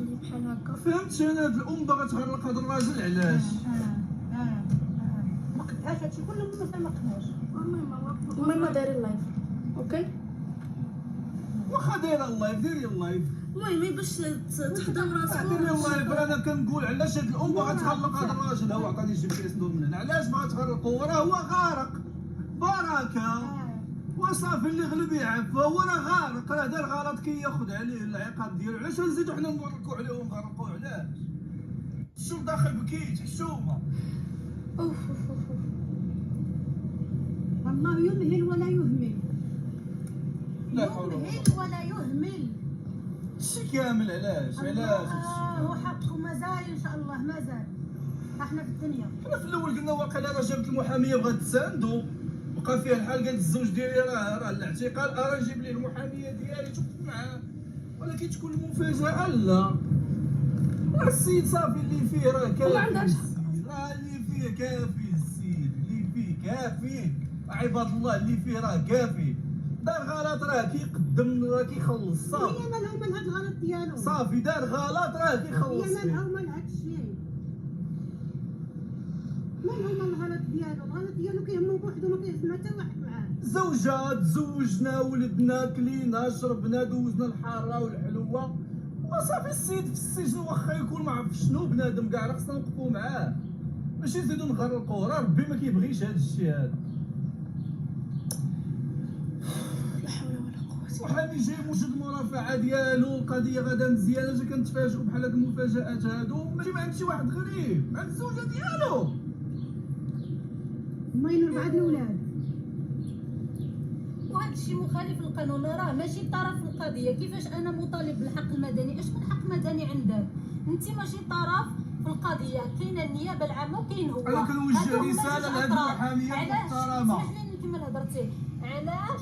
اللي بحال هكا. فهمتش انا هاد الام باغا تغرق هاد الراجل علاش؟ ما قدهاش هادشي كله ما قدهاش. المهم داير اللايف اوكي. واخا دايره اللايف ديري اللايف. المهم باش تحضر راسك. ديري اللايف. انا كنقول علاش هاد الام باغا تغرق هاد الراجل. هو عطاني شي كيس من هنا. علاش باغا تغرقو؟ راه هو غارق بركه وصافي. اللي غلب يعف هو راه غارق. راه دار غلط كياخذ عليه العقاب ديالو. علاش نزيدو حنا نغرقو عليه ونغرقو علاش؟ الشوف داخل بكيت حشومه. اوف الله يمهل ولا يهمل. لا حول ولا يمهل قوة. ولا يهمل. شي كامل علاش هو حقه مازال ان شاء الله مازال. احنا في الدنيا. حنا في الاول قلنا واقيلا راه جابت المحاميه بغات تساندو. بقى فيها الحال قالت الزوج ديالي راه الاعتقال. راه نجيب ليه المحاميه ديالي توقف معاه. ولكن تكون المفاجاه لا. راه السيد صافي اللي فيه راه كافي. ما عندهاش راه اللي فيه كافي. السيد اللي فيه كافي. عباد الله اللي فيه راه كافي. دار غلط راه كيقدم راه كيخلص صافي. هي مالها ومال هاد الغلط ديالو. صافي دار غلط راه كيخلص. هي مالها ومال هاد الشيء. مالها ومال الغلط ديالو. الغلط ديالو كيهمو بوحدو ما كيهمها حتى واحد معاه. زوجات تزوجنا ولدنا كلينا شربنا دوزنا الحاره والحلوه وصافي. السيد في السجن واخا يكون ما عرف شنو بنادم كاع راه خصنا نوقفوا معاه ماشي نزيدو نغرقوه. راه ربي ما كيبغيش هذا الشيء هذا. لا حول ولا قوه. محامي جاي موجود المرافعه ديالو. القضيه غادا مزيانه. جا كنتفاجئوا بحال هاد المفاجات هادو. ماشي ما عند شي واحد غريب عند الزوجه ديالو. الله ينور بعد الاولاد. وهذا الشيء مخالف للقانون. راه ماشي طرف في القضيه. كيفاش انا مطالب بالحق المدني؟ اش من حق مدني عندك؟ انت ماشي طرف في القضيه. كاينه النيابه العامه وكاين هو. انا كنوجه هادو هما رساله جوج لهاد أطراف. المحاميه علاش؟ المحترمه. اسمح لي نكمل هضرتي. علاش